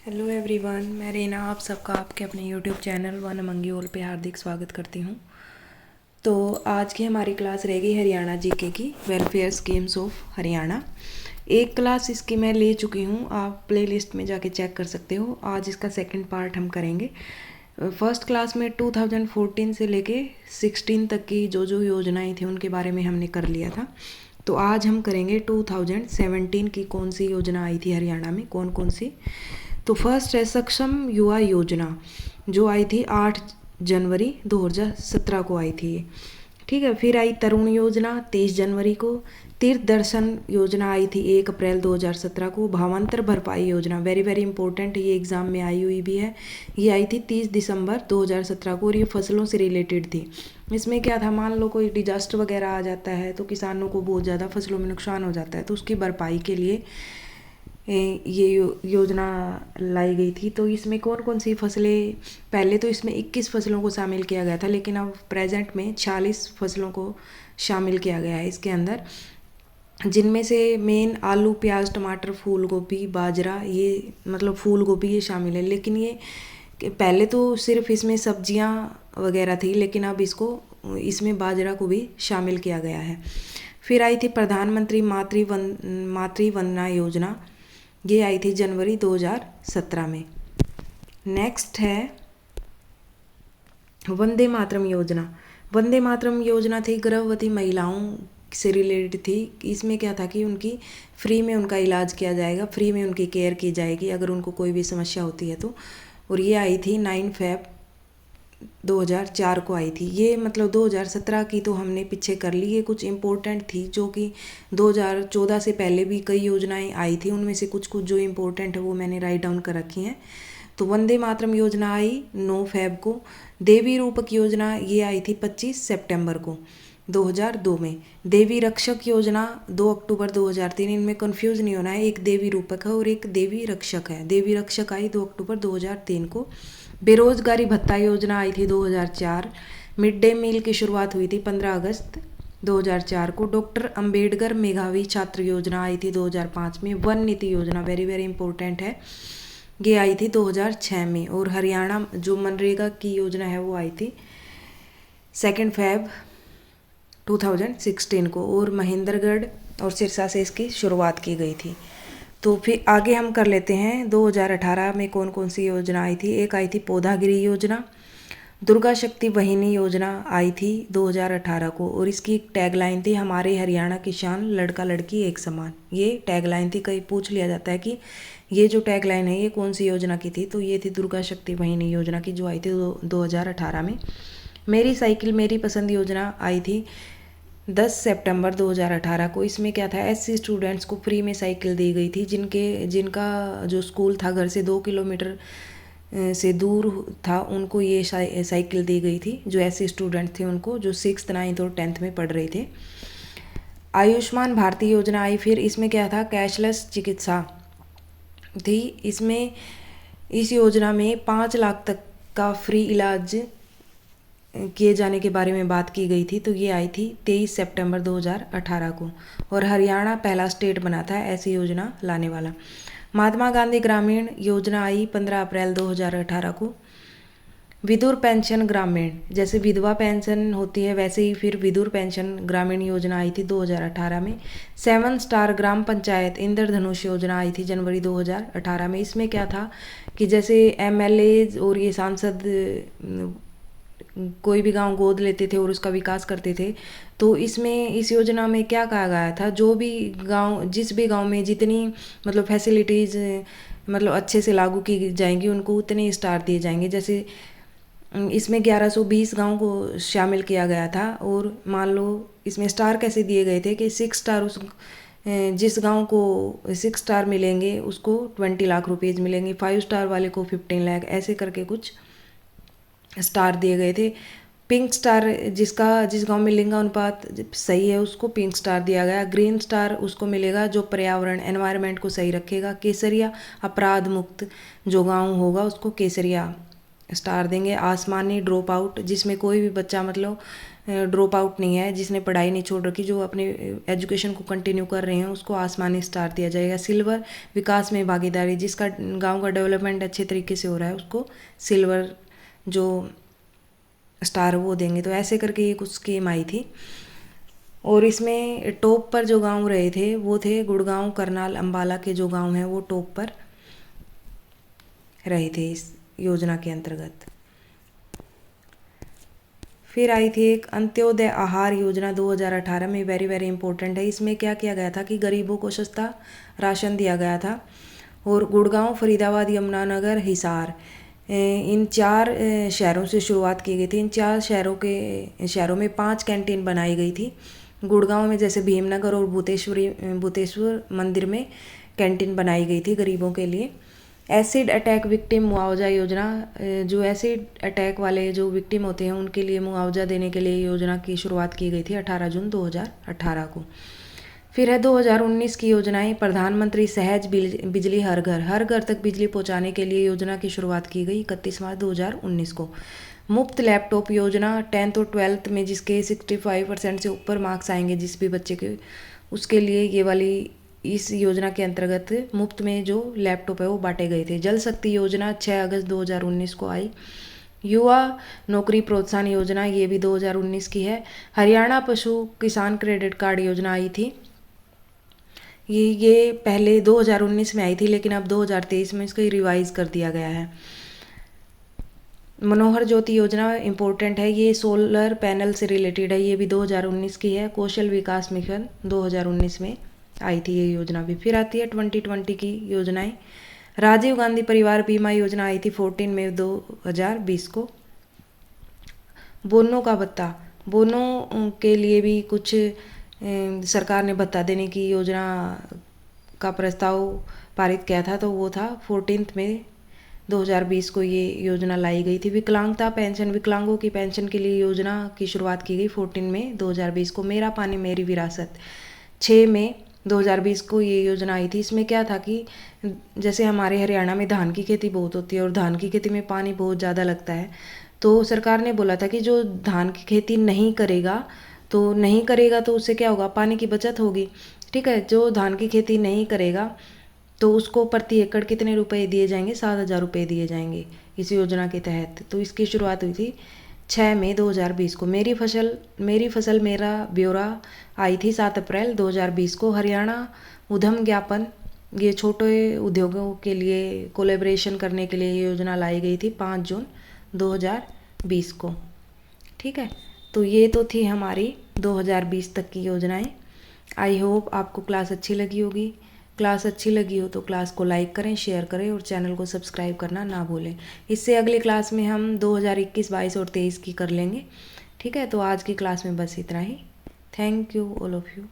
Hello everyone, मैं रीना आप सबका आपके अपने यूट्यूब चैनल वन अमंगी ऑल पे हार्दिक स्वागत करती हूँ। तो आज की हमारी क्लास रहेगी हरियाणा जीके की, वेलफेयर स्कीम्स ऑफ हरियाणा। एक क्लास इसकी मैं ले चुकी हूँ, आप प्लेलिस्ट में जाके चेक कर सकते हो। आज इसका सेकंड पार्ट हम करेंगे। फर्स्ट क्लास में 2014 से लेके 16 तक की जो जो योजनाएं थी उनके बारे में हमने कर लिया था। तो आज हम करेंगे 2017 की कौन सी योजना आई थी हरियाणा में, कौन कौन सी। तो फर्स्ट है सक्षम युवा योजना, जो आई थी 8 जनवरी 2017 को आई थी। ठीक है, फिर आई तरुण योजना 23 जनवरी को। तीर्थ दर्शन योजना आई थी 1 अप्रैल 2017 को। भावांतर भरपाई योजना वेरी वेरी इंपॉर्टेंट, ये एग्जाम में आई हुई भी है। ये आई थी 30 दिसंबर 2017 को और ये फसलों से रिलेटेड थी। इसमें क्या था, मान लो कोई डिजास्टर वगैरह आ जाता है तो किसानों को बहुत ज़्यादा फसलों में नुकसान हो जाता है, तो उसकी भरपाई के लिए ये योजना लाई गई थी। तो इसमें कौन कौन सी फसलें, पहले तो इसमें 21 फसलों को शामिल किया गया था, लेकिन अब प्रेजेंट में 40 फसलों को शामिल किया गया है इसके अंदर, जिनमें से मेन आलू, प्याज, टमाटर, फूल गोभी, बाजरा, ये मतलब फूल गोभी ये शामिल है। लेकिन ये पहले तो सिर्फ इसमें सब्जियां वगैरह थी, लेकिन अब इसमें बाजरा को भी शामिल किया गया है। फिर आई थी प्रधानमंत्री मातृ वंदना योजना, ये आई थी जनवरी 2017 में। नेक्स्ट है वंदे मातरम योजना। वंदे मातरम योजना थी गर्भवती महिलाओं से रिलेटेड थी। इसमें क्या था कि उनकी फ्री में उनका इलाज किया जाएगा, फ्री में उनकी केयर की जाएगी अगर उनको कोई भी समस्या होती है तो। और ये आई थी 9 फेब 2004 को आई थी। ये मतलब 2017 की तो हमने पीछे कर ली, ये कुछ इम्पोर्टेंट थी जो कि 2014 से पहले भी कई योजनाएं आई थी, उनमें से कुछ कुछ जो इम्पोर्टेंट है वो मैंने राइट डाउन कर रखी हैं। तो वंदे मातरम योजना आई 9 फेब को। देवी रूपक योजना ये आई थी 25 सितंबर को 2002 में। देवी रक्षक योजना 2 अक्टूबर 2003। इनमें कंफ्यूज नहीं होना है, एक देवी रूपक है और एक देवी रक्षक है। देवी रक्षक आई 2 अक्टूबर 2003 को। बेरोजगारी भत्ता योजना आई थी 2004। मिड डे मील की शुरुआत हुई थी 15 अगस्त 2004 को। डॉक्टर अंबेडकर मेधावी छात्र योजना आई थी 2005 में। वन नीति योजना वेरी वेरी इंपॉर्टेंट है, ये आई थी 2006 में। और हरियाणा जो मनरेगा की योजना है वो आई थी 2 फेब 2016 को, और महेंद्रगढ़ और सिरसा से इसकी शुरुआत की गई थी। तो फिर आगे हम कर लेते हैं 2018 में कौन कौन सी योजना आई थी। एक आई थी पौधागिरी योजना। दुर्गा शक्ति वाहिनी योजना आई थी 2018 को, और इसकी टैगलाइन थी हमारे हरियाणा की शान, लड़का लड़की एक समान। ये टैगलाइन थी, कहीं पूछ लिया जाता है कि ये जो टैगलाइन है ये कौन सी योजना की थी, तो ये थी दुर्गा शक्ति वाहिनी योजना की, जो आई थी 2018 में। मेरी साइकिल मेरी पसंद योजना आई थी 10 सितंबर 2018 को। इसमें क्या था, एससी स्टूडेंट्स को फ्री में साइकिल दी गई थी जिनका जो स्कूल था घर से 2 किलोमीटर से दूर था, उनको ये साइकिल दी गई थी। जो एससी स्टूडेंट थे उनको, जो 6th 9th और 10th में पढ़ रहे थे। आयुष्मान भारतीय योजना आई। फिर इसमें क्या था, कैशलेस चिकित्सा थी। इसमें इस योजना में 5 लाख तक का फ्री इलाज किए जाने के बारे में बात की गई थी। तो ये आई थी 23 सितंबर 2018 को, और हरियाणा पहला स्टेट बना था ऐसी योजना लाने वाला। महात्मा गांधी ग्रामीण योजना आई 15 अप्रैल 2018 को। विधुर पेंशन ग्रामीण, जैसे विधवा पेंशन होती है वैसे ही फिर विधुर पेंशन ग्रामीण योजना आई थी 2018 में। 7 स्टार ग्राम पंचायत इंद्रधनुष योजना आई थी जनवरी 2018 में। इसमें क्या था कि जैसे एमएलए और ये सांसद कोई भी गांव गोद लेते थे और उसका विकास करते थे, तो इसमें इस योजना में क्या कहा गया था, जो भी गांव, जिस भी गांव में जितनी मतलब फैसिलिटीज़ मतलब अच्छे से लागू की जाएंगी उनको उतने स्टार दिए जाएंगे। जैसे इसमें 1120 गांव को शामिल किया गया था, और मान लो इसमें स्टार कैसे दिए गए थे कि 6 स्टार जिस गांव को 6 स्टार मिलेंगे उसको 20 लाख रुपीज़ मिलेंगे, 5 स्टार वाले को 15 लाख, ऐसे करके कुछ स्टार दिए गए थे। पिंक स्टार जिस गांव में लिंगा अनुपात सही है उसको पिंक स्टार दिया गया। ग्रीन स्टार उसको मिलेगा जो पर्यावरण एनवायरनमेंट को सही रखेगा। केसरिया अपराध मुक्त जो गांव होगा उसको केसरिया स्टार देंगे। आसमानी ड्रॉप आउट, जिसमें कोई भी बच्चा मतलब ड्रॉप आउट नहीं है, जिसने पढ़ाई नहीं छोड़ रखी, जो अपने एजुकेशन को कंटिन्यू कर रहे हैं, उसको आसमानी स्टार दिया जाएगा। सिल्वर विकास में भागीदारी, जिसका गांव का डेवलपमेंट अच्छे तरीके से हो रहा है, उसको सिल्वर जो स्टार वो देंगे। तो ऐसे करके ये कुछ स्कीम आई थी। और इसमें टॉप पर जो गांव रहे थे वो थे गुड़गांव, करनाल, अंबाला के जो गांव हैं वो टॉप पर रहे थे इस योजना के अंतर्गत। फिर आई थी एक अंत्योदय आहार योजना 2018 में, वेरी वेरी इंपॉर्टेंट है। इसमें क्या किया गया था कि गरीबों को सस्ता राशन दिया गया था। और गुड़गांव, फरीदाबाद, यमुनानगर, हिसार, इन 4 शहरों से शुरुआत की गई थी। इन 4 शहरों में 5 कैंटीन बनाई गई थी। गुड़गांव में जैसे भीमनगर और भूतेश्वर मंदिर में कैंटीन बनाई गई थी गरीबों के लिए। एसिड अटैक विक्टिम मुआवजा योजना, जो एसिड अटैक वाले जो विक्टिम होते हैं उनके लिए मुआवजा देने के लिए योजना की शुरुआत की गई थी 18 जून 2018 को। फिर है 2019 की योजनाएं। प्रधानमंत्री सहज बिजली हर घर तक बिजली पहुंचाने के लिए योजना की शुरुआत की गई 31 मार्च 2019 को। मुफ्त लैपटॉप योजना 10th और 12th में जिसके 65% से ऊपर मार्क्स आएंगे जिस भी बच्चे के, उसके लिए ये वाली इस योजना के अंतर्गत मुफ्त में जो लैपटॉप है वो बांटे गए थे। जल शक्ति योजना 6 अगस्त 2019 को आई। युवा नौकरी प्रोत्साहन योजना ये भी 2019 की है। हरियाणा पशु किसान क्रेडिट कार्ड योजना आई थी। ये पहले 2019 में आई थी, लेकिन अब 2023 में इसको रिवाइज कर दिया गया है। मनोहर ज्योति योजना इम्पोर्टेंट है, ये सोलर पैनल से रिलेटेड है, ये भी 2019 की है। कौशल विकास मिशन 2019 में आई थी ये योजना भी। फिर आती है 2020 की योजनाएं। राजीव गांधी परिवार बीमा योजना आई थी 14 मई 2020 को। बोनों का भत्ता, बोनों के लिए भी कुछ सरकार ने भत्ता देने की योजना का प्रस्ताव पारित किया था, तो वो था 14 मई 2020 को ये योजना लाई गई थी। विकलांगता पेंशन, विकलांगों की पेंशन के लिए योजना की शुरुआत की गई 14 मई 2020 को। मेरा पानी मेरी विरासत 6 मई 2020 को ये योजना आई थी। इसमें क्या था कि जैसे हमारे हरियाणा में धान की खेती बहुत होती है और धान की खेती में पानी बहुत ज़्यादा लगता है, तो सरकार ने बोला था कि जो धान की खेती नहीं करेगा तो उससे क्या होगा, पानी की बचत होगी। ठीक है, जो धान की खेती नहीं करेगा तो उसको प्रति एकड़ कितने रुपए दिए जाएंगे, 7,000 रुपये दिए जाएंगे इस योजना के तहत। तो इसकी शुरुआत हुई थी 6 मई 2020 को। मेरी फसल मेरा ब्यौरा आई थी 7 अप्रैल 2020 को। हरियाणा उद्यम ज्ञापन, ये छोटे उद्योगों के लिए कोलैबोरेशन करने के लिए योजना लाई गई थी 5 जून 2020 को। ठीक है, तो ये तो थी हमारी 2020 तक की योजनाएं। आई होप आपको क्लास अच्छी लगी होगी। क्लास अच्छी लगी हो तो क्लास को लाइक करें, शेयर करें और चैनल को सब्सक्राइब करना ना भूलें। इससे अगली क्लास में हम 2021, 22 और 23 की कर लेंगे। ठीक है, तो आज की क्लास में बस इतना ही। Thank you all of you.